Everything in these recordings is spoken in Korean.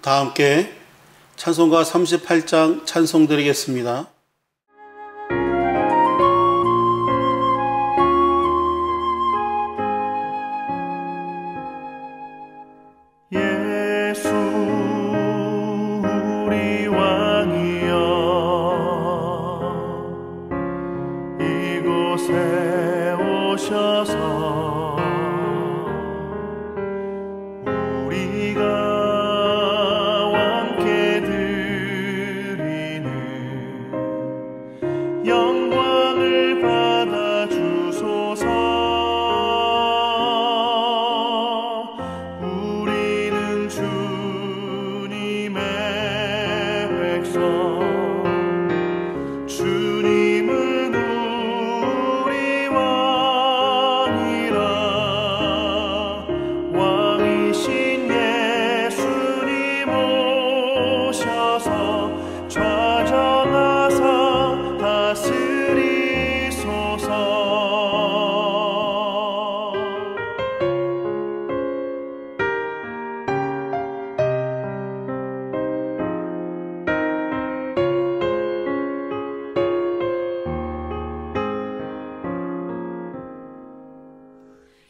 다 함께 찬송가 38장 찬송 드리겠습니다. 예수 우리 왕이여 이곳에 오셔서 우리가 왕께 드리는 영광을 받아 주소서. 우리는 주님의 백성, 주님은 우리 왕이라. 왕이신 예수님 오셔서 좌정하사 다스리소서.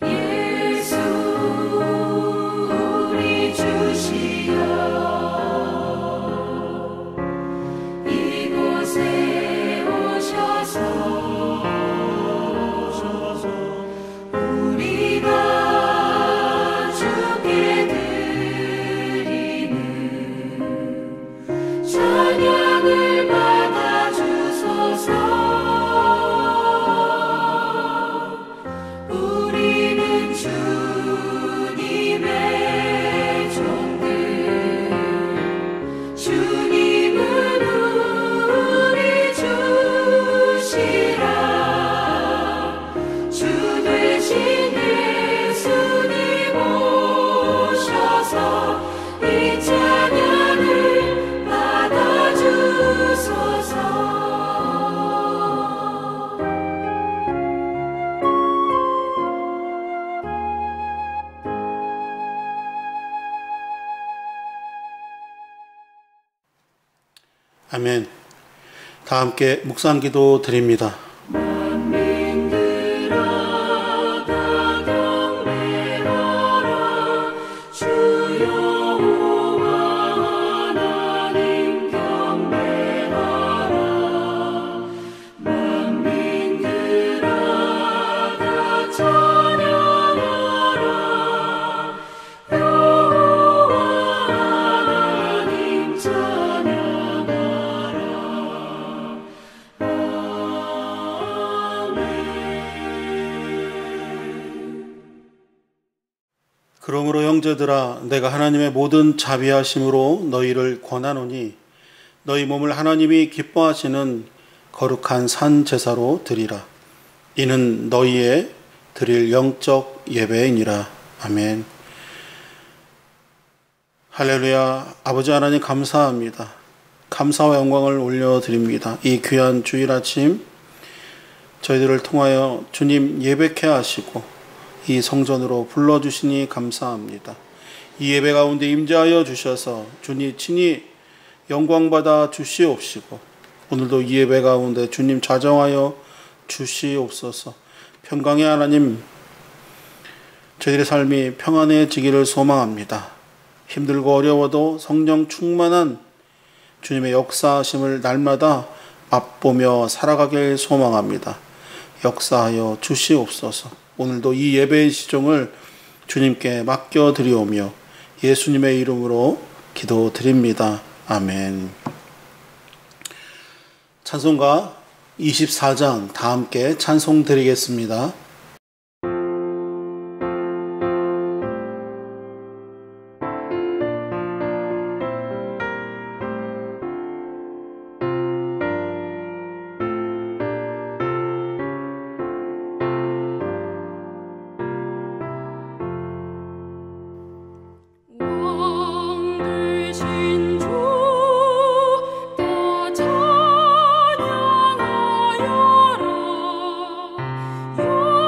예수 우리 주시여 이곳에 오셔서 우리가 주께 드리는 찬양을 받아 주소서. 우리는 주님의 종들, 주님은 우리 주시라. 주 되신 예수님 오셔서 이 찬양을 받아 주소서. 아멘. 다 함께 묵상기도 드립니다. 만민들아 다 경배하라. 주 여호와 하나님 경배하라. 만민들아 다 찬양하라. 여호와 하나님 찬양하라. 그러므로 형제들아, 내가 하나님의 모든 자비하심으로 너희를 권하노니 너희 몸을 하나님이 기뻐하시는 거룩한 산 제사로 드리라. 이는 너희의 드릴 영적 예배이니라. 아멘. 할렐루야. 아버지 하나님 감사합니다. 감사와 영광을 올려드립니다. 이 귀한 주일 아침 저희들을 통하여 주님 예배케 하시고 이 성전으로 불러주시니 감사합니다. 이 예배 가운데 임재하여 주셔서 주님 친히 영광받아 주시옵시고 오늘도 이 예배 가운데 주님 좌정하여 주시옵소서. 평강의 하나님, 저희들의 삶이 평안해지기를 소망합니다. 힘들고 어려워도 성령 충만한 주님의 역사하심을 날마다 맛보며 살아가길 소망합니다. 역사하여 주시옵소서. 오늘도 이 예배의 시종을 주님께 맡겨드리오며 예수님의 이름으로 기도드립니다. 아멘. 찬송가 24장 다 함께 찬송 드리겠습니다. 왕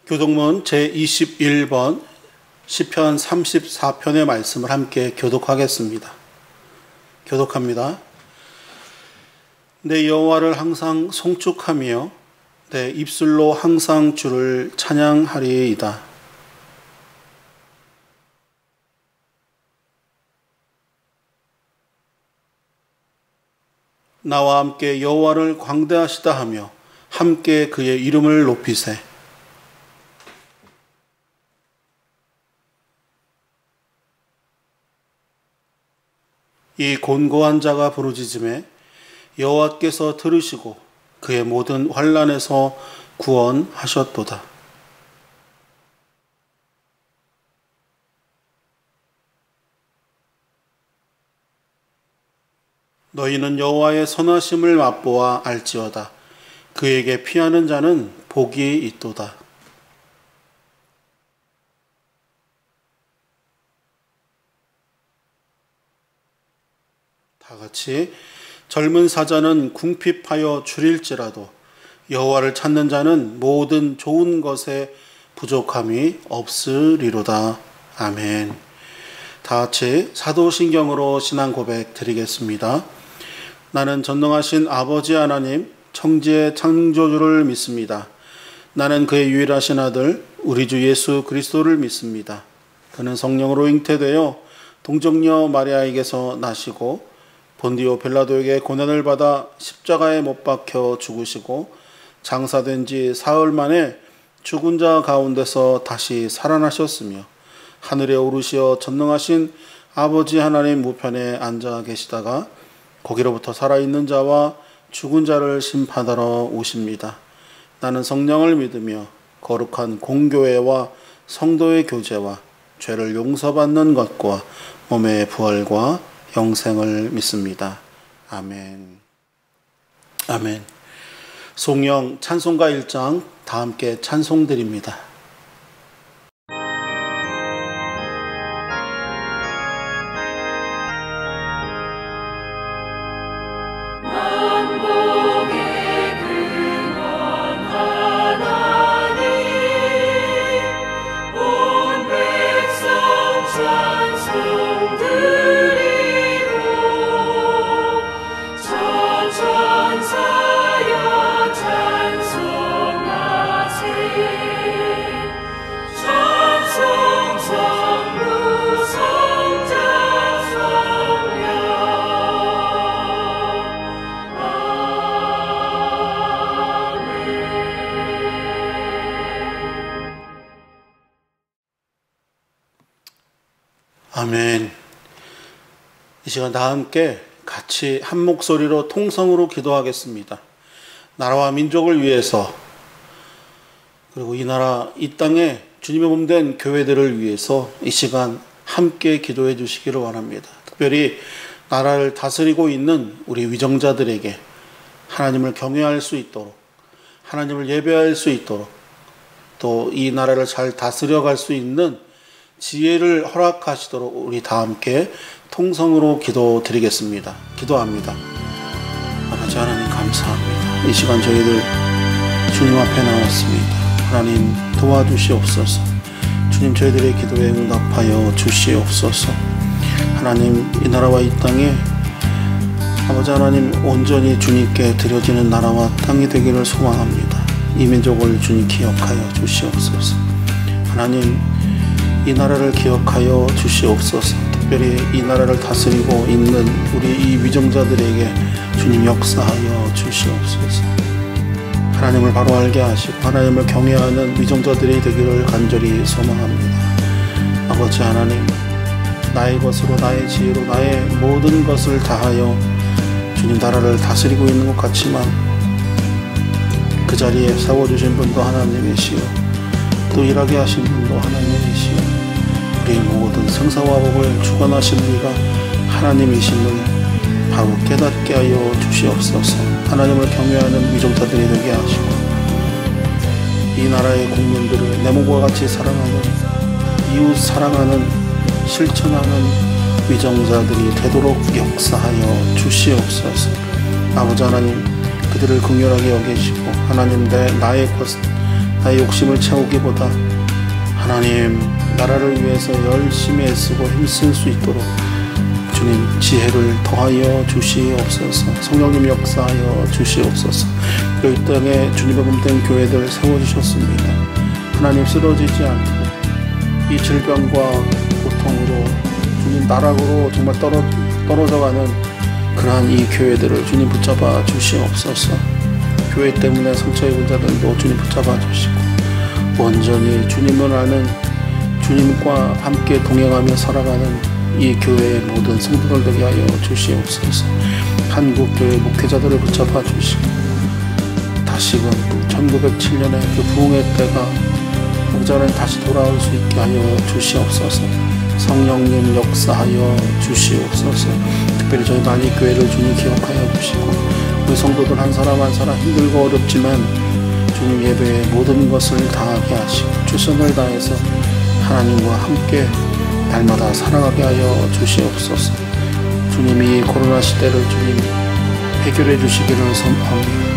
교독문 제21번 시편 34편의 말씀을 함께 교독하겠습니다. 교독합니다. 내 여호와를 항상 송축하며 내 입술로 항상 주를 찬양하리이다. 나와 함께 여호와를 광대하시다 하며 함께 그의 이름을 높이세. 이 곤고한 자가 부르짖음에 여호와께서 들으시고 그의 모든 환난에서 구원하셨도다. 너희는 여호와의 선하심을 맛보아 알지어다. 그에게 피하는 자는 복이 있도다. 다 같이 젊은 사자는 궁핍하여 줄일지라도 여호와를 찾는 자는 모든 좋은 것에 부족함이 없으리로다. 아멘. 다 같이 사도신경으로 신앙 고백 드리겠습니다. 나는 전능하신 아버지 하나님 천지의 창조주를 믿습니다. 나는 그의 유일하신 아들 우리 주 예수 그리스도를 믿습니다. 그는 성령으로 잉태되어 동정녀 마리아에게서 나시고 본디오 빌라도에게 고난을 받아 십자가에 못 박혀 죽으시고 장사된 지 사흘 만에 죽은 자 가운데서 다시 살아나셨으며 하늘에 오르시어 전능하신 아버지 하나님 우편에 앉아 계시다가 거기로부터 살아있는 자와 죽은 자를 심판하러 오십니다. 나는 성령을 믿으며 거룩한 공교회와 성도의 교제와 죄를 용서받는 것과 몸의 부활과 영생을 믿습니다. 아멘. 아멘. 송영 찬송가 1장 다 함께 찬송드립니다. 아멘. 이 시간 다 함께 같이 한 목소리로 통성으로 기도하겠습니다. 나라와 민족을 위해서 그리고 이 나라 이 땅에 주님의 몸 된 교회들을 위해서 이 시간 함께 기도해 주시기를 원합니다. 특별히 나라를 다스리고 있는 우리 위정자들에게 하나님을 경외할 수 있도록 하나님을 예배할 수 있도록 또 이 나라를 잘 다스려갈 수 있는 지혜를 허락하시도록 우리 다 함께 통성으로 기도드리겠습니다. 기도합니다. 아버지 하나님 감사합니다. 이 시간 저희들 주님 앞에 나왔습니다. 하나님 도와주시옵소서. 주님 저희들의 기도에 응답하여 주시옵소서. 하나님 이 나라와 이 땅에 아버지 하나님 온전히 주님께 드려지는 나라와 땅이 되기를 소망합니다. 이 민족을 주님 기억하여 주시옵소서. 하나님 이 나라를 기억하여 주시옵소서. 특별히 이 나라를 다스리고 있는 우리 이 위정자들에게 주님 역사하여 주시옵소서. 하나님을 바로 알게 하시고 하나님을 경외하는 위정자들이 되기를 간절히 소망합니다. 아버지 하나님 나의 것으로 나의 지혜로 나의 모든 것을 다하여 주님 나라를 다스리고 있는 것 같지만 그 자리에 세워주신 분도 하나님이시요 또 일하게 하신 분도 하나님이시요 우리 모든 생사와 복을 주관하신 이가 하나님이심을 바로 깨닫게 하여 주시옵소서. 하나님을 경외하는 위정자들이 되게 하시고 이 나라의 국민들을 내 몸과 같이 사랑하는 이웃 사랑하는 실천하는 위정자들이 되도록 역사하여 주시옵소서. 아버지 하나님 그들을 긍휼하게 여기시고 하나님 나의 것 나의 욕심을 채우기보다 하나님 나라를 위해서 열심히 애쓰고 힘쓸 수 있도록 주님 지혜를 더하여 주시옵소서. 성령님 역사하여 주시옵소서. 이 땅에 주님의 몸된 교회들 세워주셨습니다. 하나님 쓰러지지 않고 이 질병과 고통으로 주님 나락으로 정말 떨어져가는 그러한 이 교회들을 주님 붙잡아 주시옵소서. 교회 때문에 상처 입은 자들도 주님 붙잡아 주시고 온전히 주님을 아는 주님과 함께 동행하며 살아가는 이 교회의 모든 성도들 되게 하여 주시옵소서. 한국교회 목회자들을 붙잡아 주시고 다시금 1907년에 그 부흥의 때가 목자는 다시 돌아올 수 있게 하여 주시옵소서. 성령님 역사하여 주시옵소서. 특별히 저희 만익교회를 주님 기억하여 주시고 우리 성도들 한 사람 한 사람 힘들고 어렵지만 주님 예배에 모든 것을 다하게 하시고 최선을 다해서 하나님과 함께 날마다 살아가게 하여 주시옵소서. 주님이 코로나 시대를 주님 해결해 주시기를 선포합니다.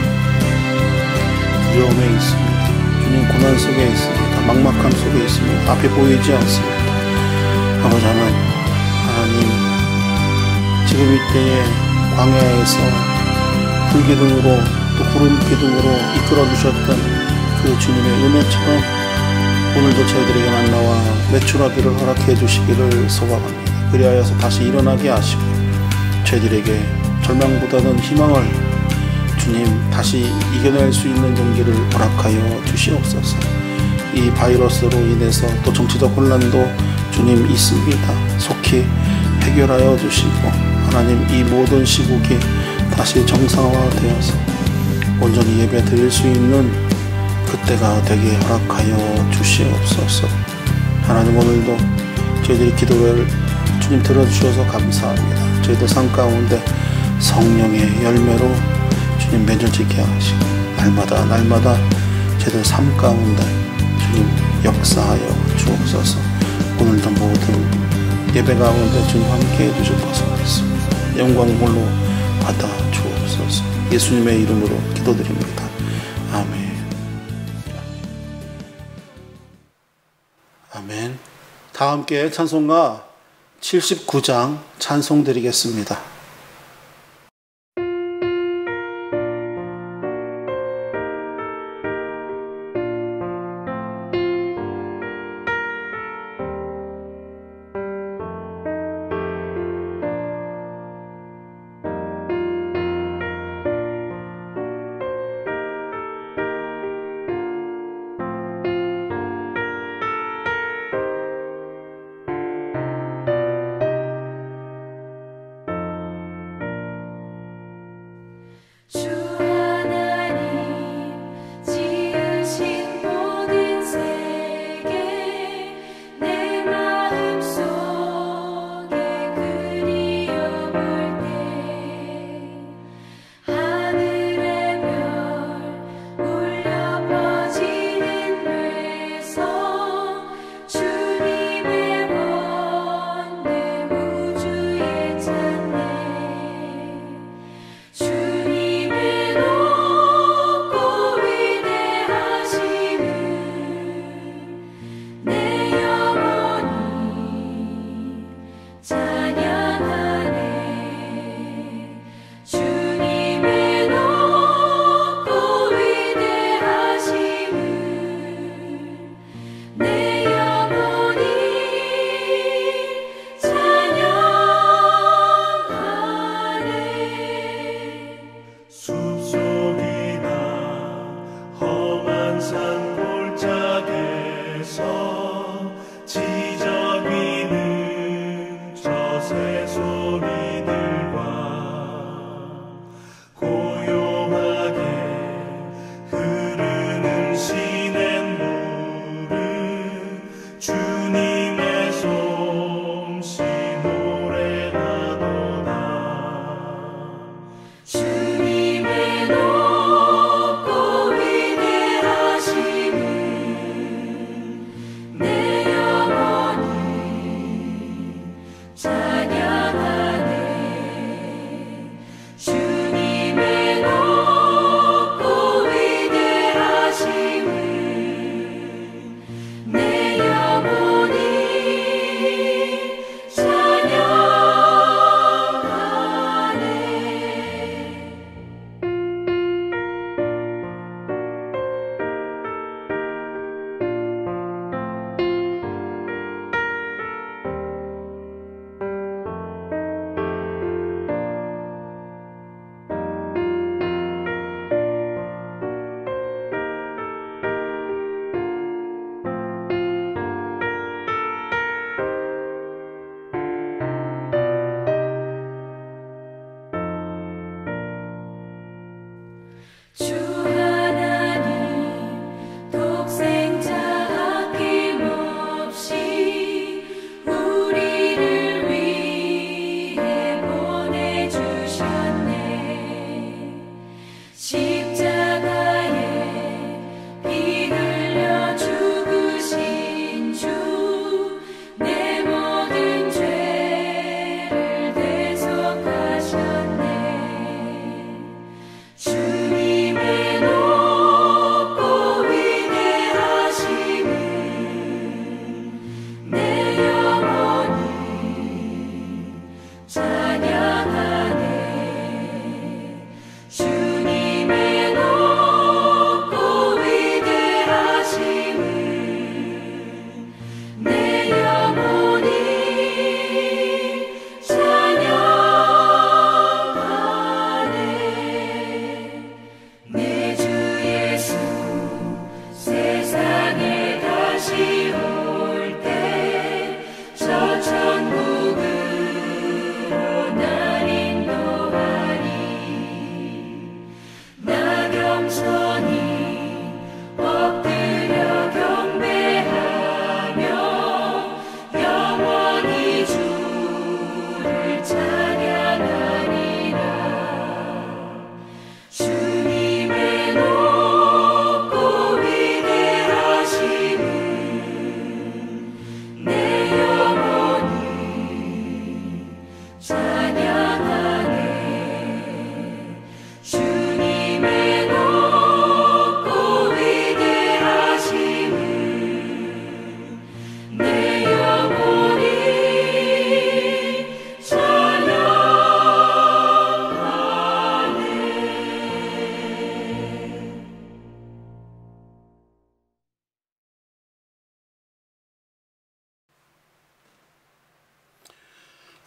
두려움에 있습니다. 주님 고난 속에 있습니다. 막막함 속에 있습니다. 앞에 보이지 않습니다. 아버지 하나님 지금 이때에 광야에서 불기둥으로 또 구름기둥으로 이끌어 주셨던 그 주님의 은혜처럼 오늘도 저희들에게 만나와 매출하기를 허락해 주시기를 소망합니다. 그리하여서 다시 일어나게 하시고 저희들에게 절망보다는 희망을 주님 다시 이겨낼 수 있는 용기를 허락하여 주시옵소서. 이 바이러스로 인해서 또 정치적 혼란도 주님 있습니다. 속히 해결하여 주시고 하나님 이 모든 시국이 다시 정상화되어서 온전히 예배 드릴 수 있는 그때가 되게 허락하여 주시옵소서. 하나님 오늘도 저희들이 기도를 주님 들어주셔서 감사합니다. 저희도 삶 가운데 성령의 열매로 주님 맺어지게 하시고 날마다 저희들 삶 가운데 주님 역사하여 주옵소서. 오늘도 모든 예배 가운데 주님 함께 해주실 것을 믿습니다. 영광 홀로 받아 주옵소서. 예수님의 이름으로 기도드립니다. 아멘. 아멘. 다 함께 찬송가 79장 찬송 드리겠습니다.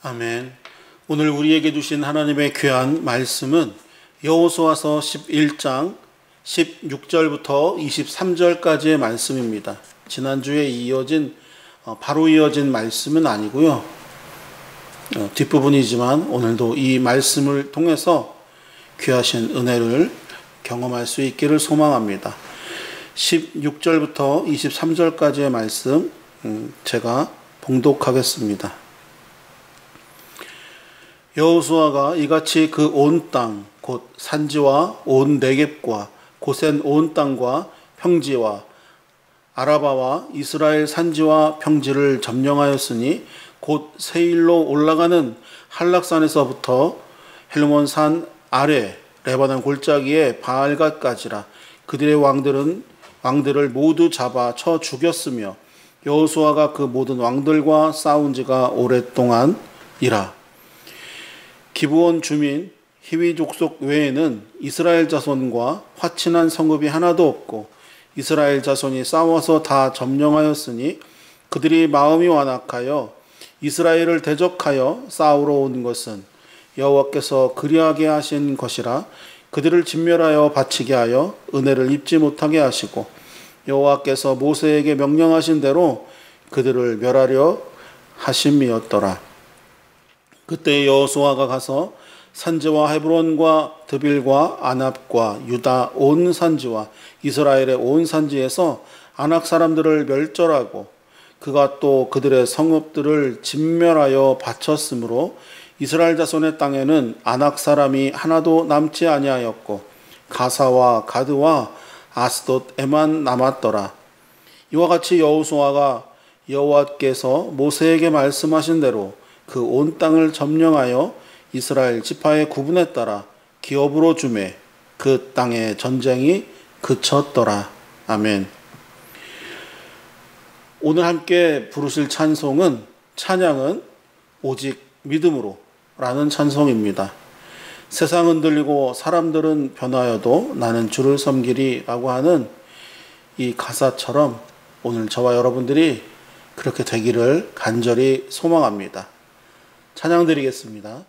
아멘. 오늘 우리에게 주신 하나님의 귀한 말씀은 여호수아서 11장 16절부터 23절까지의 말씀입니다. 지난주에 바로 이어진 말씀은 아니고요. 뒷부분이지만 오늘도 이 말씀을 통해서 귀하신 은혜를 경험할 수 있기를 소망합니다. 16절부터 23절까지의 말씀 제가 봉독하겠습니다. 여호수아가 이같이 그 온 땅 곧 산지와 온 네겝과 고센 온 땅과 평지와 아라바와 이스라엘 산지와 평지를 점령하였으니 곧 세일로 올라가는 한락산에서부터 헬몬 산 아래 레바논 골짜기에 바알갓까지라. 그들의 왕들을 모두 잡아 쳐 죽였으며 여호수아가 그 모든 왕들과 싸운 지가 오랫동안이라. 기브온 주민 히위 족속 외에는 이스라엘 자손과 화친한 성읍이 하나도 없고 이스라엘 자손이 싸워서 다 점령하였으니 그들이 마음이 완악하여 이스라엘을 대적하여 싸우러 온 것은 여호와께서 그리하게 하신 것이라. 그들을 진멸하여 바치게 하여 은혜를 입지 못하게 하시고 여호와께서 모세에게 명령하신 대로 그들을 멸하려 하심이었더라. 그때 여호수아가 가서 산지와 헤브론과 드빌과 아납과 유다 온 산지와 이스라엘의 온 산지에서 아낙 사람들을 멸절하고 그가 또 그들의 성읍들을 진멸하여 바쳤으므로 이스라엘 자손의 땅에는 아낙 사람이 하나도 남지 아니하였고 가사와 가드와 아스돗에만 남았더라. 이와 같이 여호수아가 여호와께서 모세에게 말씀하신 대로 그 온 땅을 점령하여 이스라엘 지파의 구분에 따라 기업으로 주매 그 땅의 전쟁이 그쳤더라. 아멘. 오늘 함께 부르실 찬양은 오직 믿음으로 라는 찬송입니다. 세상 흔들리고 사람들은 변하여도 나는 주를 섬기리 라고 하는 이 가사처럼 오늘 저와 여러분들이 그렇게 되기를 간절히 소망합니다. 찬양 드리겠습니다.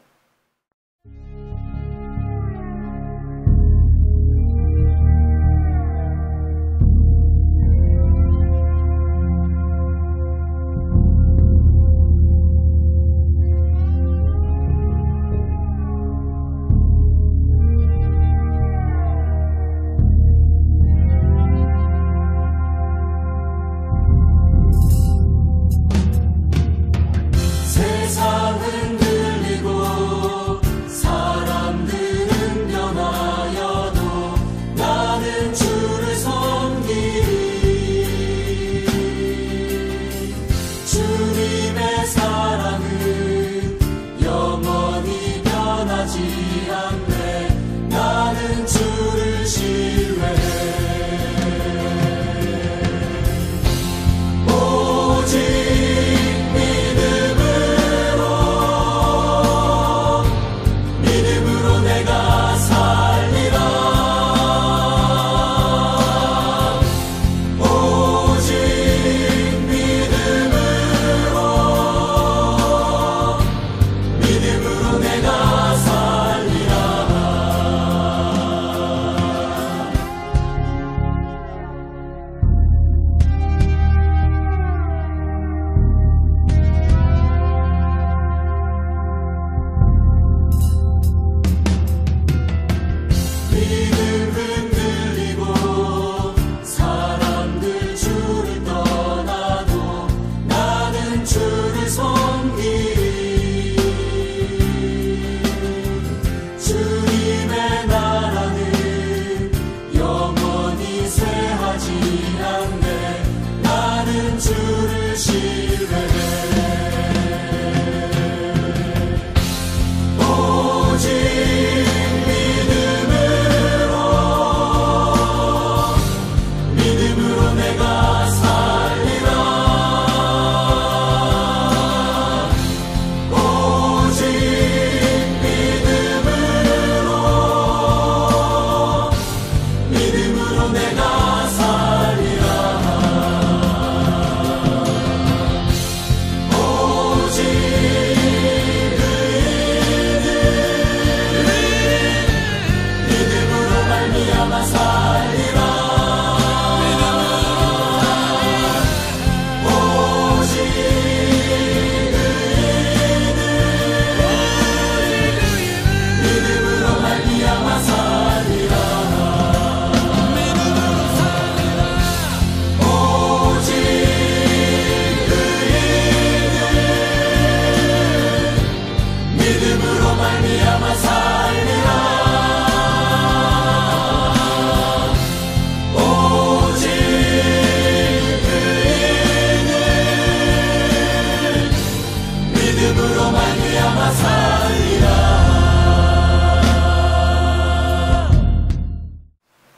세상은 흔들리고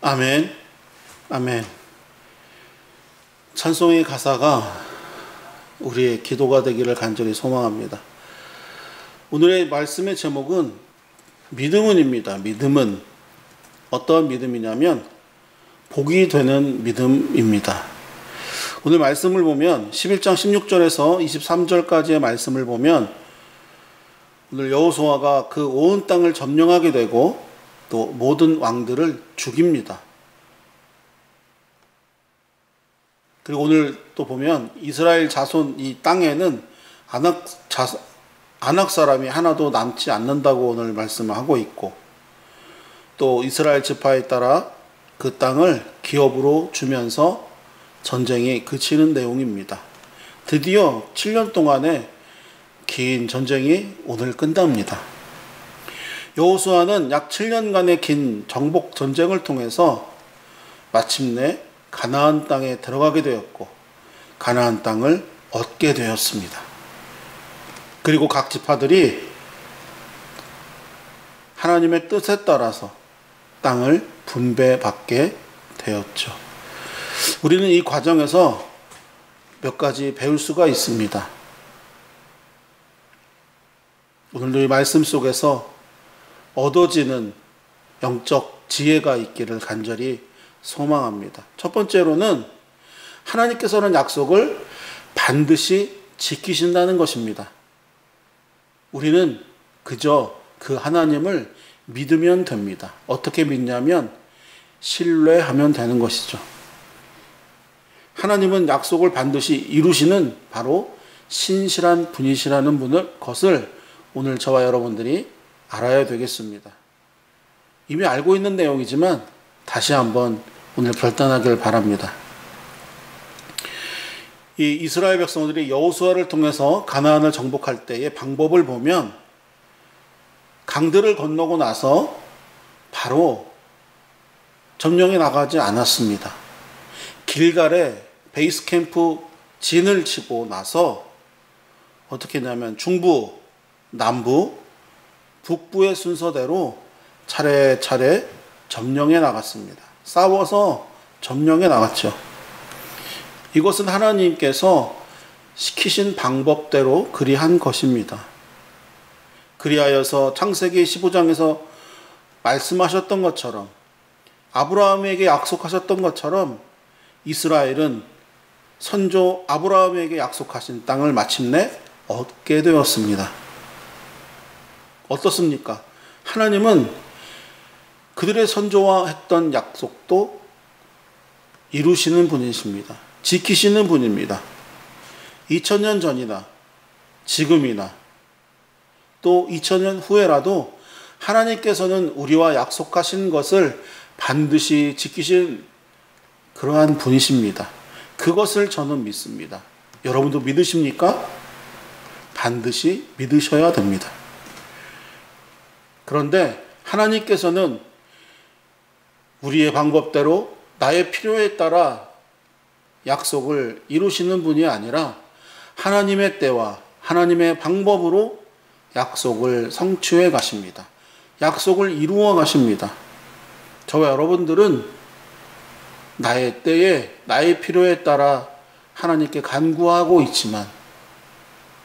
아멘. 아멘. 찬송의 가사가 우리의 기도가 되기를 간절히 소망합니다. 오늘의 말씀의 제목은 믿음은입니다. 믿음은 어떠한 믿음이냐면 복이 되는 믿음입니다. 오늘 말씀을 보면 11장 16절에서 23절까지의 말씀을 보면 오늘 여호수아가 그 온 땅을 점령하게 되고 또 모든 왕들을 죽입니다. 그리고 오늘 또 보면 이스라엘 자손 이 땅에는 아낙 사람이 하나도 남지 않는다고 오늘 말씀을 하고 있고, 또 이스라엘 지파에 따라 그 땅을 기업으로 주면서 전쟁이 그치는 내용입니다. 드디어 7년 동안의 긴 전쟁이 오늘 끝납니다. 여호수아는 약 7년간의 긴 정복 전쟁을 통해서 마침내 가나안 땅에 들어가게 되었고 가나안 땅을 얻게 되었습니다. 그리고 각 지파들이 하나님의 뜻에 따라서 땅을 분배받게 되었죠. 우리는 이 과정에서 몇 가지 배울 수가 있습니다. 오늘도 이 말씀 속에서 얻어지는 영적 지혜가 있기를 간절히 소망합니다. 첫 번째로는 하나님께서는 약속을 반드시 지키신다는 것입니다. 우리는 그저 그 하나님을 믿으면 됩니다. 어떻게 믿냐면 신뢰하면 되는 것이죠. 하나님은 약속을 반드시 이루시는 바로 신실한 분이시라는 것을 오늘 저와 여러분들이 알아야 되겠습니다. 이미 알고 있는 내용이지만 다시 한번 오늘 결단하길 바랍니다. 이 이스라엘 백성들이 여호수아를 통해서 가나안을 정복할 때의 방법을 보면 강들을 건너고 나서 바로 점령에 나가지 않았습니다. 길갈에 베이스 캠프 진을 치고 나서 어떻게 했냐면 중부, 남부, 북부의 순서대로 차례차례 점령에 나갔습니다. 싸워서 점령에 나갔죠. 이것은 하나님께서 시키신 방법대로 그리한 것입니다. 그리하여서 창세기 15장에서 말씀하셨던 것처럼, 아브라함에게 약속하셨던 것처럼 이스라엘은 선조 아브라함에게 약속하신 땅을 마침내 얻게 되었습니다. 어떻습니까? 하나님은 그들의 선조와 했던 약속도 이루시는 분이십니다. 지키시는 분입니다. 2000년 전이나 지금이나 또 2000년 후에라도 하나님께서는 우리와 약속하신 것을 반드시 지키신 그러한 분이십니다. 그것을 저는 믿습니다. 여러분도 믿으십니까? 반드시 믿으셔야 됩니다. 그런데 하나님께서는 우리의 방법대로 나의 필요에 따라 약속을 이루시는 분이 아니라 하나님의 때와 하나님의 방법으로 약속을 성취해 가십니다. 약속을 이루어 가십니다. 저와 여러분들은 나의 때에 나의 필요에 따라 하나님께 간구하고 있지만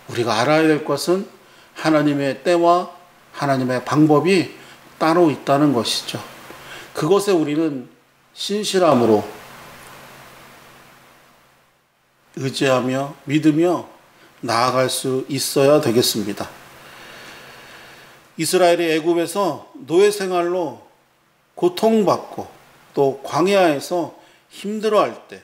우리가 알아야 될 것은 하나님의 때와 하나님의 방법이 따로 있다는 것이죠. 그것에 우리는 신실함으로 의지하며 믿으며 나아갈 수 있어야 되겠습니다. 이스라엘이 애굽에서 노예 생활로 고통받고 또 광야에서 힘들어할 때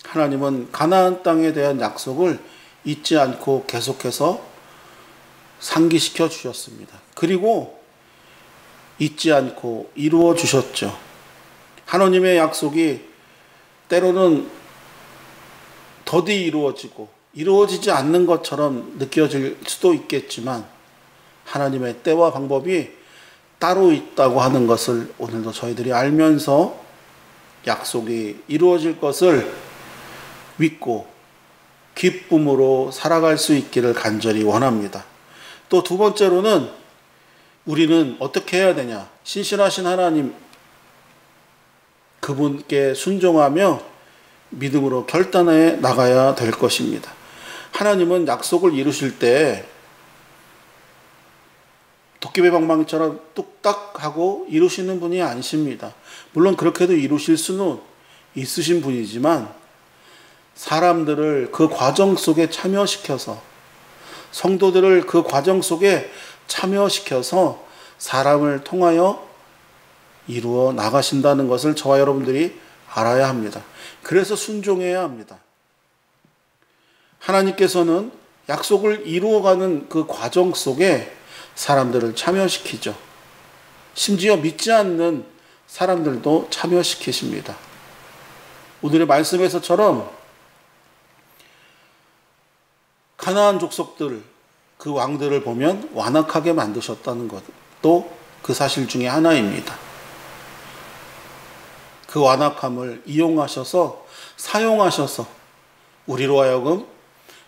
하나님은 가나안 땅에 대한 약속을 잊지 않고 계속해서 상기시켜 주셨습니다. 그리고 잊지 않고 이루어 주셨죠. 하나님의 약속이 때로는 더디 이루어지고 이루어지지 않는 것처럼 느껴질 수도 있겠지만 하나님의 때와 방법이 따로 있다고 하는 것을 오늘도 저희들이 알면서 약속이 이루어질 것을 믿고 기쁨으로 살아갈 수 있기를 간절히 원합니다. 또 두 번째로는 우리는 어떻게 해야 되냐? 신실하신 하나님, 그분께 순종하며 믿음으로 결단해 나가야 될 것입니다. 하나님은 약속을 이루실 때 도깨비 방망이처럼 뚝딱 하고 이루시는 분이 아니십니다. 물론 그렇게도 이루실 수는 있으신 분이지만 사람들을 그 과정 속에 참여시켜서, 성도들을 그 과정 속에 참여시켜서 사람을 통하여 이루어 나가신다는 것을 저와 여러분들이 알아야 합니다. 그래서 순종해야 합니다. 하나님께서는 약속을 이루어가는 그 과정 속에 사람들을 참여시키죠. 심지어 믿지 않는 사람들도 참여시키십니다. 오늘의 말씀에서처럼 가나안 족속들, 그 왕들을 보면 완악하게 만드셨다는 것도 그 사실 중에 하나입니다. 그 완악함을 이용하셔서, 사용하셔서 우리로 하여금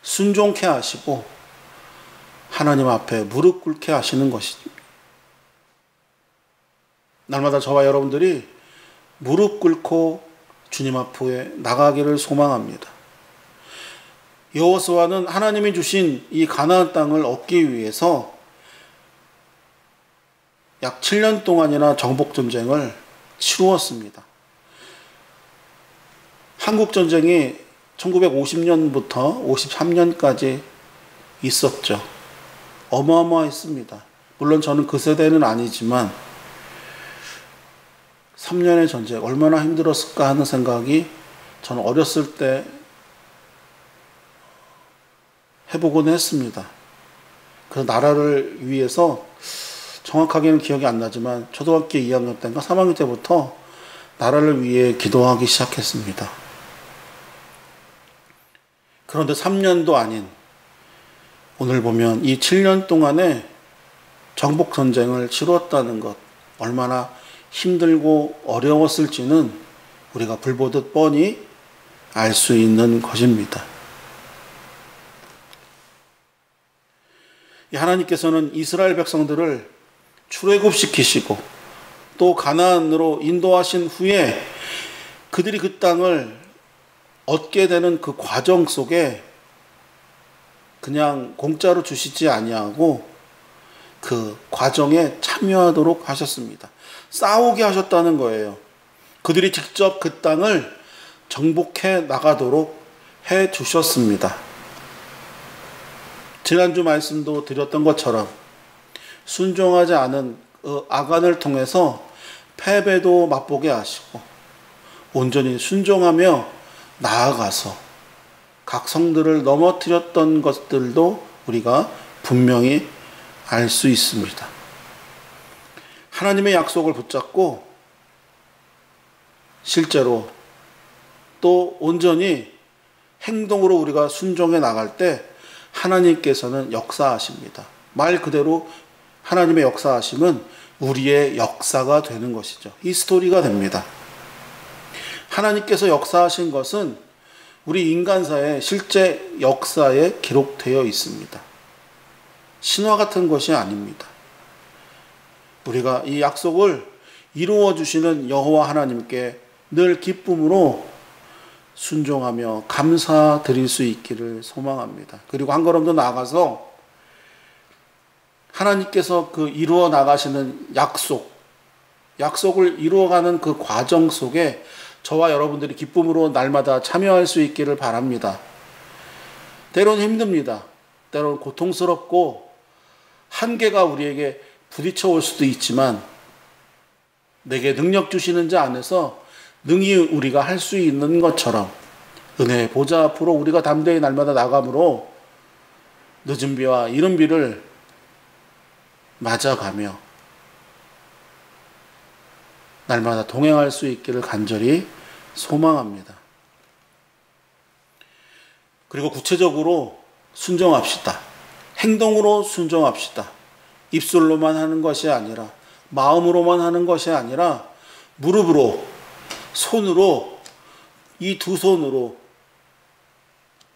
순종케 하시고 하나님 앞에 무릎 꿇게 하시는 것입니다. 날마다 저와 여러분들이 무릎 꿇고 주님 앞에 나가기를 소망합니다. 여호수아는 하나님이 주신 이 가나안 땅을 얻기 위해서 약 7년 동안이나 정복전쟁을 치루었습니다. 한국전쟁이 1950년부터 53년까지 있었죠. 어마어마했습니다. 물론 저는 그 세대는 아니지만 3년의 전쟁 얼마나 힘들었을까 하는 생각이 저는 어렸을 때 해보곤 했습니다. 그래서 나라를 위해서, 정확하게는 기억이 안 나지만 초등학교 2학년 때인가 3학년 때부터 나라를 위해 기도하기 시작했습니다. 그런데 3년도 아닌 오늘 보면 이 7년 동안에 정복전쟁을 치루었다는 것, 얼마나 힘들고 어려웠을지는 우리가 불보듯 뻔히 알 수 있는 것입니다. 하나님께서는 이스라엘 백성들을 출애굽시키시고 또 가나안으로 인도하신 후에 그들이 그 땅을 얻게 되는 그 과정 속에 그냥 공짜로 주시지 아니하고 그 과정에 참여하도록 하셨습니다. 싸우게 하셨다는 거예요. 그들이 직접 그 땅을 정복해 나가도록 해 주셨습니다. 지난주 말씀도 드렸던 것처럼 순종하지 않은 아간을 통해서 패배도 맛보게 하시고 온전히 순종하며 나아가서 각 성들을 넘어뜨렸던 것들도 우리가 분명히 알 수 있습니다. 하나님의 약속을 붙잡고 실제로 또 온전히 행동으로 우리가 순종해 나갈 때 하나님께서는 역사하십니다. 말 그대로 하나님의 역사하심은 우리의 역사가 되는 것이죠. 히스토리가 됩니다. 하나님께서 역사하신 것은 우리 인간사의 실제 역사에 기록되어 있습니다. 신화 같은 것이 아닙니다. 우리가 이 약속을 이루어 주시는 여호와 하나님께 늘 기쁨으로 순종하며 감사드릴 수 있기를 소망합니다. 그리고 한 걸음 더 나아가서 하나님께서 그 이루어 나가시는 약속을 이루어가는 그 과정 속에 저와 여러분들이 기쁨으로 날마다 참여할 수 있기를 바랍니다. 때로는 힘듭니다. 때로는 고통스럽고 한계가 우리에게 부딪혀 올 수도 있지만 내게 능력 주시는 자 안에서 능히 우리가 할 수 있는 것처럼 은혜의 보좌 앞으로 우리가 담대히 날마다 나감으로 늦은 비와 이른 비를 맞아가며 날마다 동행할 수 있기를 간절히 소망합니다. 그리고 구체적으로 순종합시다. 행동으로 순종합시다. 입술로만 하는 것이 아니라, 마음으로만 하는 것이 아니라 무릎으로, 손으로, 이 두 손으로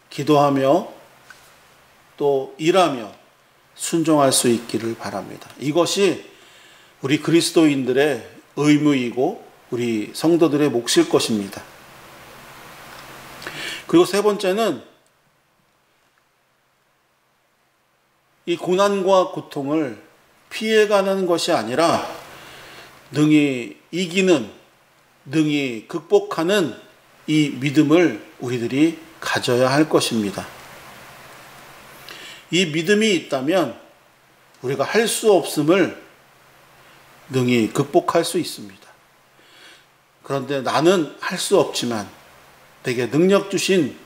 기도하며 또 일하며 순종할 수 있기를 바랍니다. 이것이 우리 그리스도인들의 의무이고 우리 성도들의 몫일 것입니다. 그리고 세 번째는 이 고난과 고통을 피해가는 것이 아니라 능히 이기는, 능히 극복하는 이 믿음을 우리들이 가져야 할 것입니다. 이 믿음이 있다면 우리가 할 수 없음을 능히 극복할 수 있습니다. 그런데 나는 할 수 없지만 내게 능력 주신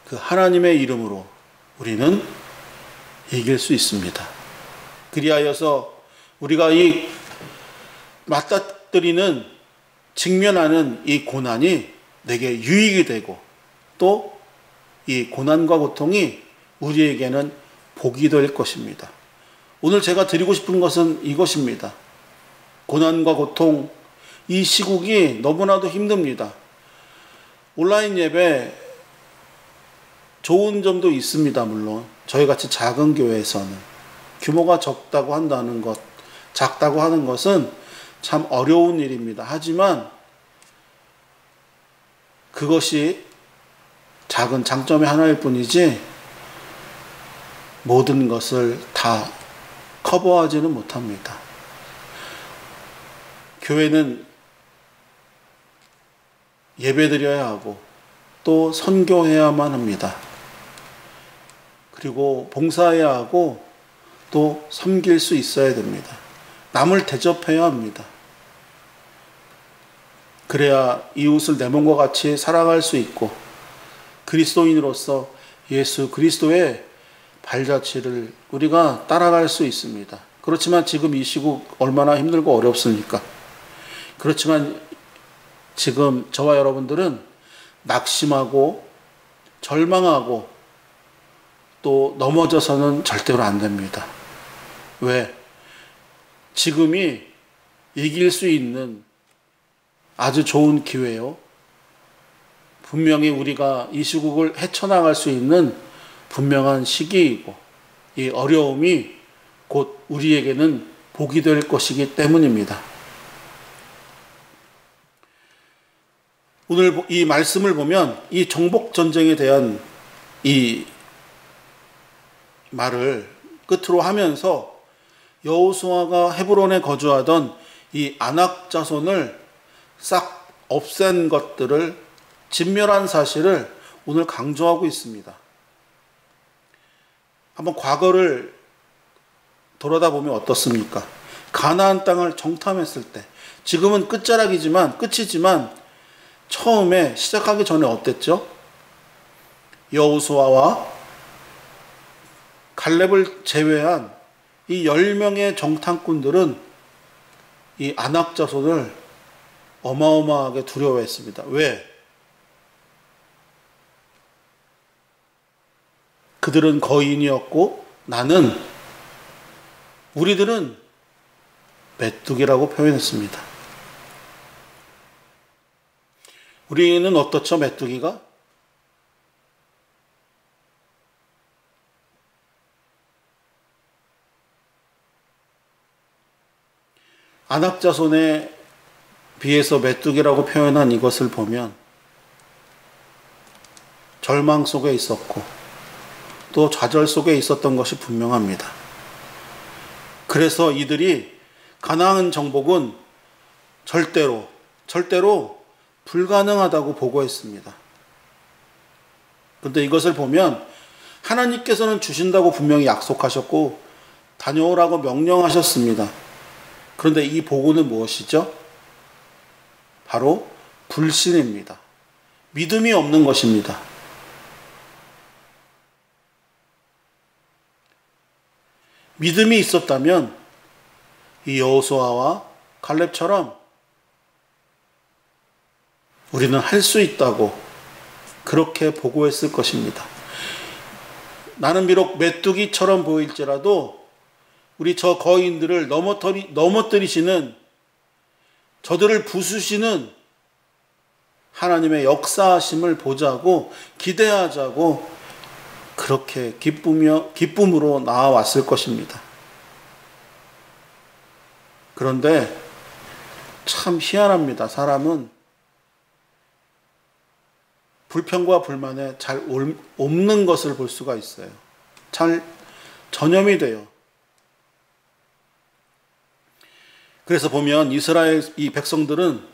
그 하나님의 이름으로 우리는 이길 수 있습니다. 그리하여서 우리가 이 맞닥뜨리는, 직면하는 이 고난이 내게 유익이 되고 또 이 고난과 고통이 우리에게는 복이 될 것입니다. 오늘 제가 드리고 싶은 것은 이것입니다. 고난과 고통, 이 시국이 너무나도 힘듭니다. 온라인 예배 좋은 점도 있습니다. 물론 저희같이 작은 교회에서는 규모가 작다고 하는 것은 참 어려운 일입니다. 하지만 그것이 작은 장점의 하나일 뿐이지 모든 것을 다 커버하지는 못합니다. 교회는 예배드려야 하고 또 선교해야만 합니다. 그리고 봉사해야 하고 또 섬길 수 있어야 됩니다. 남을 대접해야 합니다. 그래야 이웃을 내 몸과 같이 사랑할 수 있고 그리스도인으로서 예수 그리스도의 발자취를 우리가 따라갈 수 있습니다. 그렇지만 지금 이 시국 얼마나 힘들고 어렵습니까? 그렇지만 지금 저와 여러분들은 낙심하고 절망하고 또 넘어져서는 절대로 안 됩니다. 왜? 지금이 이길 수 있는 아주 좋은 기회요. 분명히 우리가 이 시국을 헤쳐나갈 수 있는 분명한 시기이고 이 어려움이 곧 우리에게는 복이 될 것이기 때문입니다. 오늘 이 말씀을 보면 이 정복전쟁에 대한 이 말을 끝으로 하면서 여호수아가 헤브론에 거주하던 이 아낙 자손을 싹 없앤 것들을 진멸한 사실을 오늘 강조하고 있습니다. 한번 과거를 돌아다보면 어떻습니까? 가나안 땅을 정탐했을 때 지금은 끝이지만 처음에 시작하기 전에 어땠죠? 여호수아와 갈렙을 제외한 이 10명의 정탐꾼들은 이 아낙 자손을 어마어마하게 두려워했습니다. 왜? 그들은 거인이었고 우리들은 메뚜기라고 표현했습니다. 우리는 어떻죠, 메뚜기가? 아낙 자손에 비해서 메뚜기라고 표현한 이것을 보면 절망 속에 있었고 또 좌절 속에 있었던 것이 분명합니다. 그래서 이들이 가나안 정복은 절대로 불가능하다고 보고했습니다. 그런데 이것을 보면 하나님께서는 주신다고 분명히 약속하셨고 다녀오라고 명령하셨습니다. 그런데 이 보고는 무엇이죠? 바로 불신입니다. 믿음이 없는 것입니다. 믿음이 있었다면 이 여호수아와 갈렙처럼 우리는 할 수 있다고 그렇게 보고했을 것입니다. 나는 비록 메뚜기처럼 보일지라도 우리 저 거인들을 넘어뜨리시는, 저들을 부수시는 하나님의 역사하심을 보자고, 기대하자고 그렇게 기쁨으로 나아왔을 것입니다. 그런데 참 희한합니다. 사람은 불평과 불만에 잘 없는 것을 볼 수가 있어요. 잘 전염이 돼요. 그래서 보면 이스라엘 이 백성들은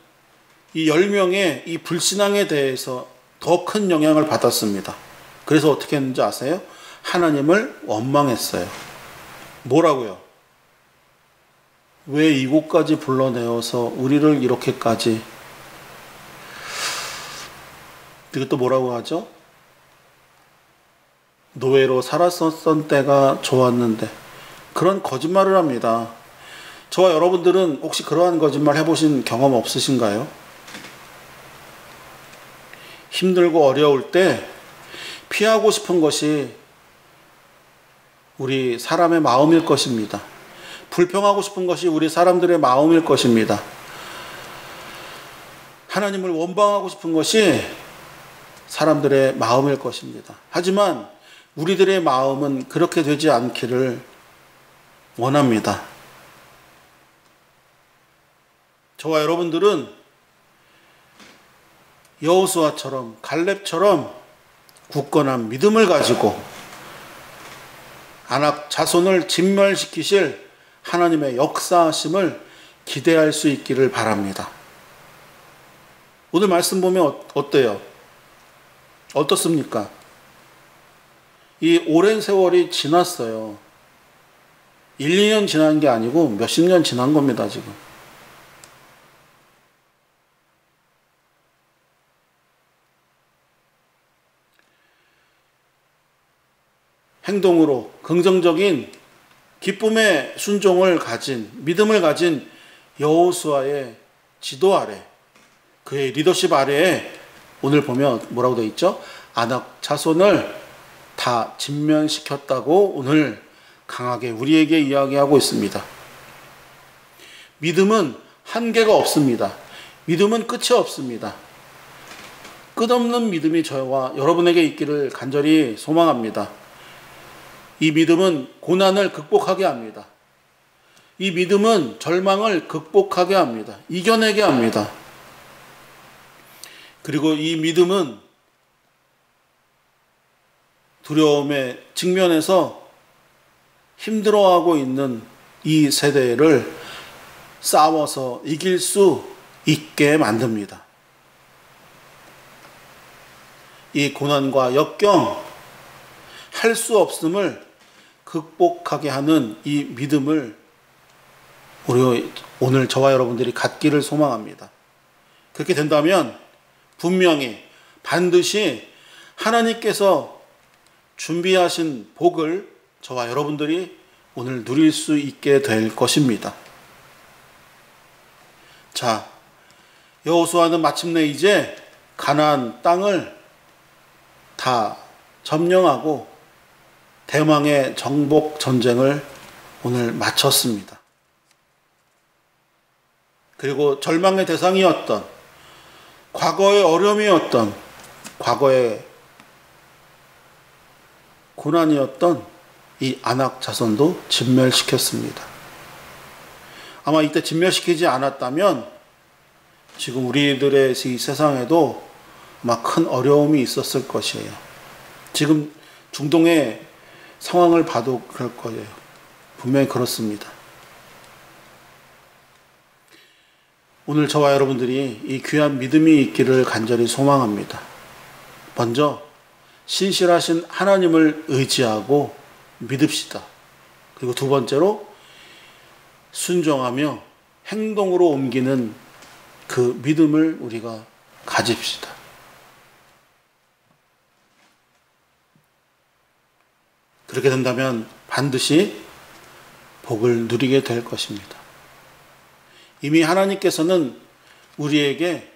이 10명의 이 불신앙에 대해서 더 큰 영향을 받았습니다. 그래서 어떻게 했는지 아세요? 하나님을 원망했어요. 뭐라고요? 왜 이곳까지 불러내어서 우리를 이렇게까지, 이것도 뭐라고 하죠? 노예로 살았었던 때가 좋았는데, 그런 거짓말을 합니다. 저와 여러분들은 혹시 그러한 거짓말 해보신 경험 없으신가요? 힘들고 어려울 때 피하고 싶은 것이 우리 사람의 마음일 것입니다. 불평하고 싶은 것이 우리 사람들의 마음일 것입니다. 하나님을 원망하고 싶은 것이 사람들의 마음일 것입니다. 하지만 우리들의 마음은 그렇게 되지 않기를 원합니다. 저와 여러분들은 여호수아처럼 갈렙처럼 굳건한 믿음을 가지고 아낙 자손을 진멸시키실 하나님의 역사하심을 기대할 수 있기를 바랍니다. 오늘 말씀 보면 어때요? 어떻습니까? 이 오랜 세월이 지났어요. 1, 2년 지난 게 아니고 몇십 년 지난 겁니다, 지금. 행동으로 긍정적인 기쁨의 순종을 가진, 믿음을 가진 여호수아의 지도 아래, 그의 리더십 아래에 오늘 보면 뭐라고 되어 있죠? 아낙 자손을 다 진멸시켰다고 오늘 강하게 우리에게 이야기하고 있습니다. 믿음은 한계가 없습니다. 믿음은 끝이 없습니다. 끝없는 믿음이 저와 여러분에게 있기를 간절히 소망합니다. 이 믿음은 고난을 극복하게 합니다. 이 믿음은 절망을 극복하게 합니다. 이겨내게 합니다. 그리고 이 믿음은 두려움에 직면해서 힘들어하고 있는 이 세대를 싸워서 이길 수 있게 만듭니다. 이 고난과 역경, 할 수 없음을 극복하게 하는 이 믿음을 우리 오늘 저와 여러분들이 갖기를 소망합니다. 그렇게 된다면 분명히 반드시 하나님께서 준비하신 복을 저와 여러분들이 오늘 누릴 수 있게 될 것입니다. 자, 여호수아는 마침내 이제 가나안 땅을 다 점령하고 대망의 정복 전쟁을 오늘 마쳤습니다. 그리고 절망의 대상이었던, 과거의 어려움이었던, 과거의 고난이었던 이 아낙 자손도 진멸시켰습니다. 아마 이때 진멸시키지 않았다면 지금 우리들의 이 세상에도 아마 큰 어려움이 있었을 것이에요. 지금 중동의 상황을 봐도 그럴 거예요. 분명히 그렇습니다. 오늘 저와 여러분들이 이 귀한 믿음이 있기를 간절히 소망합니다. 먼저 신실하신 하나님을 의지하고 믿읍시다. 그리고 두 번째로 순종하며 행동으로 옮기는 그 믿음을 우리가 가집시다. 그렇게 된다면 반드시 복을 누리게 될 것입니다. 이미 하나님께서는 우리에게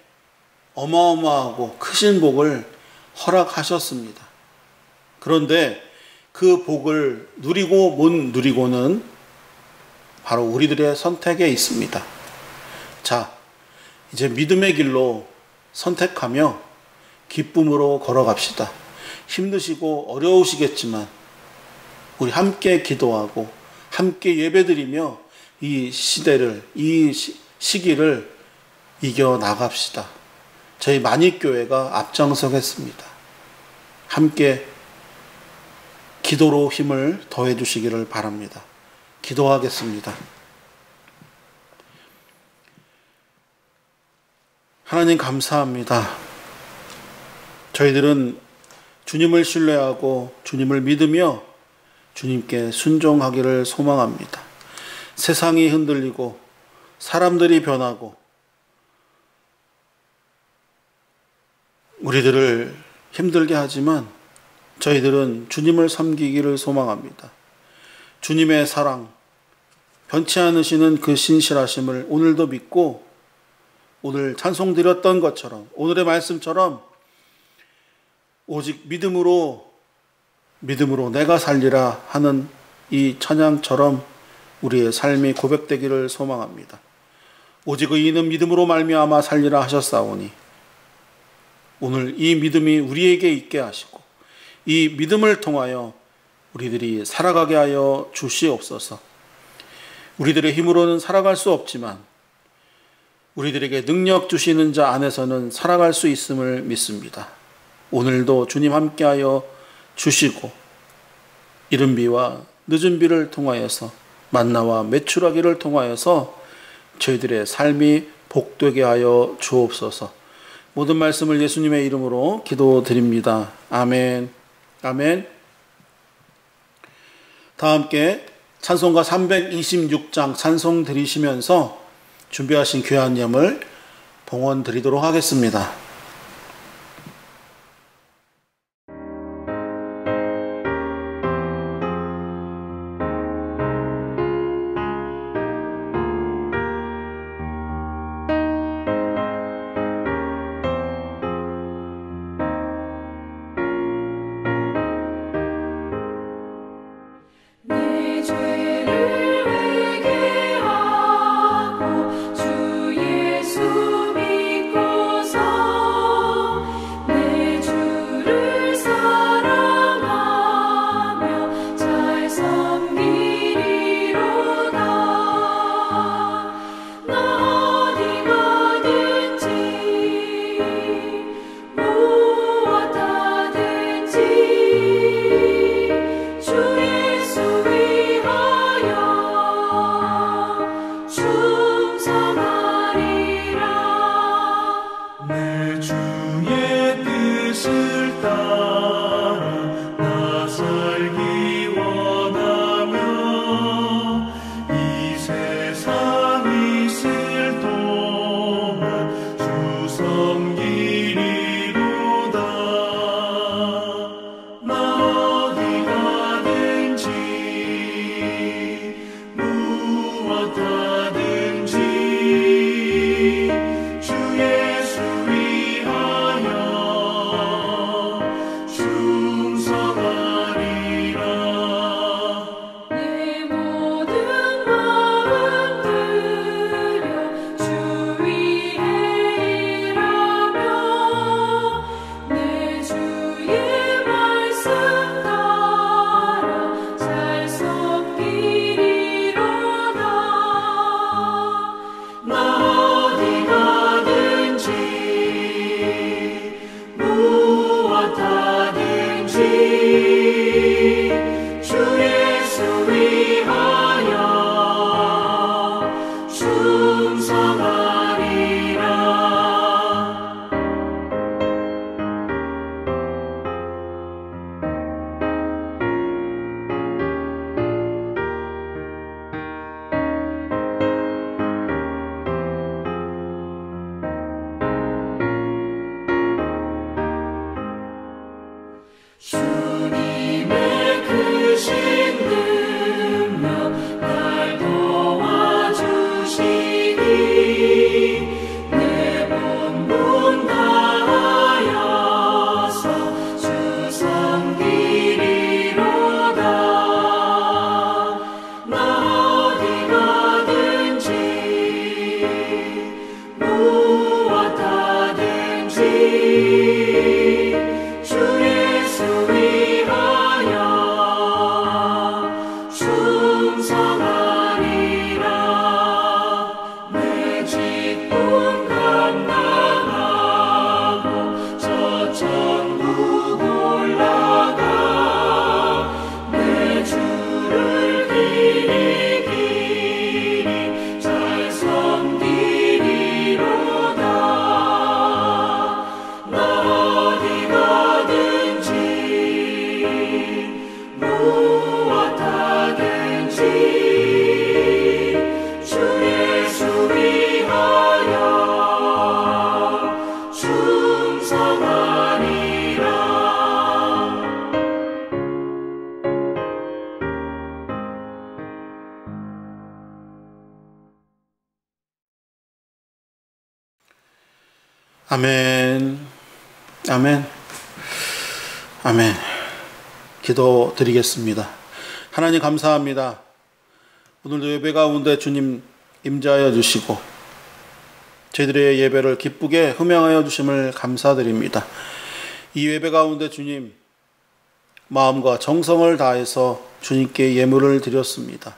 어마어마하고 크신 복을 허락하셨습니다. 그런데 그 복을 누리고 못 누리고는 바로 우리들의 선택에 있습니다. 자, 이제 믿음의 길로 선택하며 기쁨으로 걸어갑시다. 힘드시고 어려우시겠지만 우리 함께 기도하고 함께 예배드리며 이 시대를, 이 시기를 이겨 나갑시다. 저희 만익교회가 앞장서겠습니다. 함께 기도로 힘을 더해 주시기를 바랍니다. 기도하겠습니다. 하나님 감사합니다. 저희들은 주님을 신뢰하고 주님을 믿으며 주님께 순종하기를 소망합니다. 세상이 흔들리고 사람들이 변하고 우리들을 힘들게 하지만 저희들은 주님을 섬기기를 소망합니다. 주님의 사랑, 변치 않으시는 그 신실하심을 오늘도 믿고 오늘 찬송 드렸던 것처럼 오늘의 말씀처럼 오직 믿음으로 내가 살리라 하는 이 찬양처럼 우리의 삶이 고백되기를 소망합니다. 오직 의인은 믿음으로 말미암아 살리라 하셨사오니 오늘 이 믿음이 우리에게 있게 하시고 이 믿음을 통하여 우리들이 살아가게 하여 주시옵소서. 우리들의 힘으로는 살아갈 수 없지만 우리들에게 능력 주시는 자 안에서는 살아갈 수 있음을 믿습니다. 오늘도 주님 함께하여 주시고 이른 비와 늦은 비를 통하여서 만나와 메추라기를 통하여서 저희들의 삶이 복되게 하여 주옵소서. 모든 말씀을 예수님의 이름으로 기도드립니다. 아멘. 아멘. 다 함께 찬송가 326장 찬송 드리시면서 준비하신 귀한 예물 봉헌 드리도록 하겠습니다. 내 죄를 회개하고 주 예수 믿고서 아멘. 아멘. 아멘. 기도 드리겠습니다. 하나님 감사합니다. 오늘도 예배 가운데 주님 임재하여 주시고 저희들의 예배를 기쁘게 흠양하여 주심을 감사드립니다. 이 예배 가운데 주님 마음과 정성을 다해서 주님께 예물을 드렸습니다.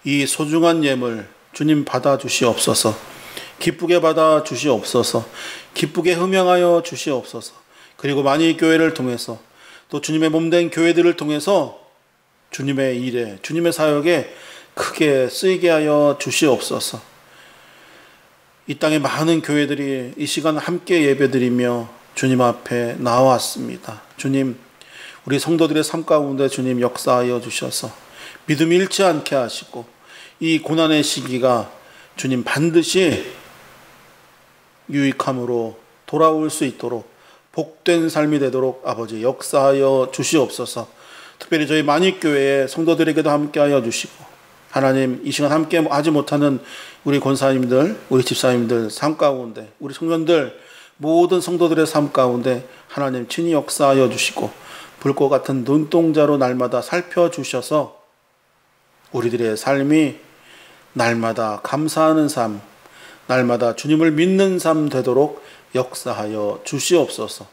이 소중한 예물 주님 받아 주시옵소서. 기쁘게 받아 주시옵소서. 기쁘게 흠양하여 주시옵소서. 그리고 많이 교회를 통해서 또 주님의 몸된 교회들을 통해서 주님의 일에 주님의 사역에 크게 쓰이게 하여 주시옵소서. 이 땅의 많은 교회들이 이 시간 함께 예배드리며 주님 앞에 나왔습니다. 주님, 우리 성도들의 삶 가운데 주님 역사하여 주셔서 믿음이 잃지 않게 하시고 이 고난의 시기가 주님 반드시 유익함으로 돌아올 수 있도록 복된 삶이 되도록 아버지 역사하여 주시옵소서. 특별히 저희 만익교회의 성도들에게도 함께하여 주시고 하나님 이 시간 함께 하지 못하는 우리 권사님들, 우리 집사님들 삶 가운데 우리 청년들 모든 성도들의 삶 가운데 하나님 친히 역사하여 주시고 불꽃 같은 눈동자로 날마다 살펴주셔서 우리들의 삶이 날마다 감사하는 삶, 날마다 주님을 믿는 삶 되도록 역사하여 주시옵소서.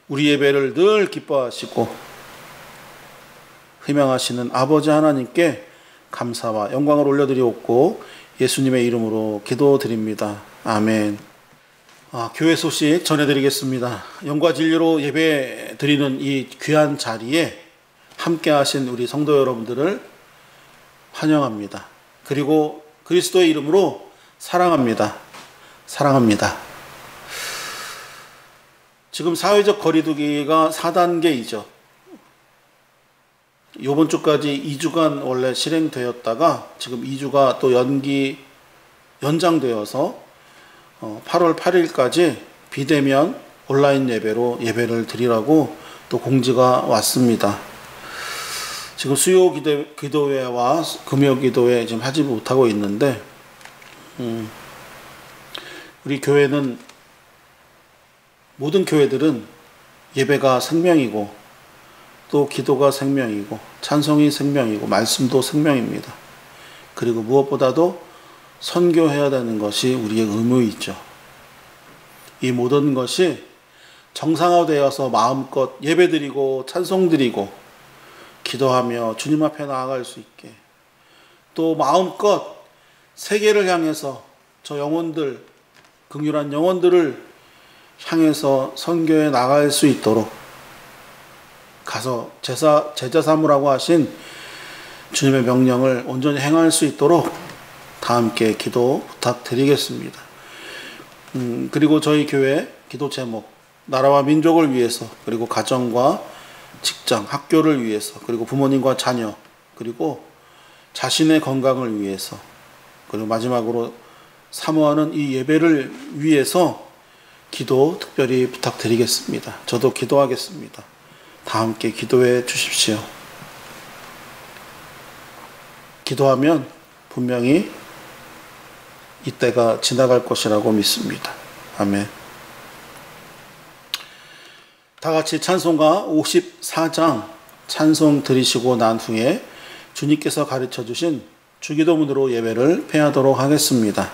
우리 예배를 늘 기뻐하시고 희망하시는 아버지 하나님께 감사와 영광을 올려드리옵고 예수님의 이름으로 기도드립니다. 아멘. 교회 소식 전해드리겠습니다. 영과 진리로 예배 드리는 이 귀한 자리에 함께 하신 우리 성도 여러분들을 환영합니다. 그리고 그리스도의 이름으로 사랑합니다. 사랑합니다. 지금 사회적 거리두기가 4단계이죠. 이번 주까지 2주간 원래 실행되었다가 지금 2주가 또 연장되어서 8월 8일까지 비대면 온라인 예배로 예배를 드리라고 또 공지가 왔습니다. 지금 수요 기도회와 금요 기도회 지금 하지 못하고 있는데 우리 교회는 모든 교회들은 예배가 생명이고 또 기도가 생명이고 찬송이 생명이고 말씀도 생명입니다. 그리고 무엇보다도 선교해야 되는 것이 우리의 의무이죠. 이 모든 것이 정상화되어서 마음껏 예배드리고 찬송드리고 기도하며 주님 앞에 나아갈 수 있게 또 마음껏 세계를 향해서 저 영혼들 긍휼한 영혼들을 향해서 선교해 나갈 수 있도록 가서 제자 삼으라고 하신 주님의 명령을 온전히 행할 수 있도록 다 함께 기도 부탁드리겠습니다. 그리고 저희 교회 기도 제목 나라와 민족을 위해서 그리고 가정과 직장, 학교를 위해서 그리고 부모님과 자녀 그리고 자신의 건강을 위해서 그리고 마지막으로 사모하는 이 예배를 위해서 기도 특별히 부탁드리겠습니다. 저도 기도하겠습니다. 다 함께 기도해 주십시오. 기도하면 분명히 이때가 지나갈 것이라고 믿습니다. 아멘. 다 같이 찬송가 54장 찬송 드리시고 난 후에 주님께서 가르쳐 주신 주기도문으로 예배를 폐하도록 하겠습니다.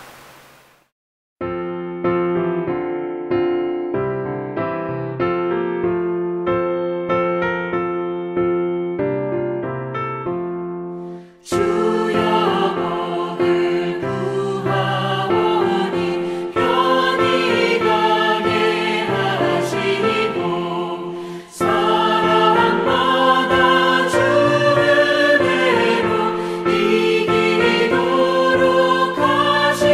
이기도록 하시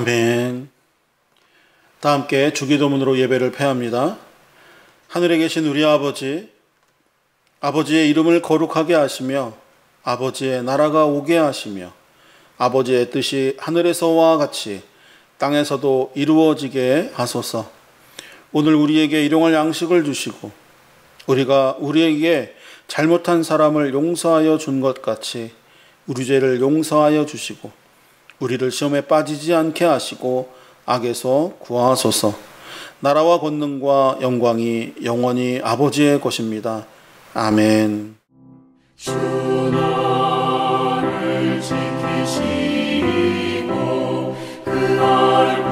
아멘. 다 함께 주기도문으로 예배를 폐합니다. 하늘에 계신 우리 아버지, 아버지의 이름을 거룩하게 하시며 아버지의 나라가 오게 하시며 아버지의 뜻이 하늘에서와 같이 땅에서도 이루어지게 하소서. 오늘 우리에게 일용할 양식을 주시고 우리가 우리에게 잘못한 사람을 용서하여 준 것 같이 우리 죄를 용서하여 주시고 우리를 시험에 빠지지 않게 하시고 악에서 구하소서. 나라와 권능과 영광이 영원히 아버지의 것입니다. 아멘. 주 나를 지키시고 그 얼굴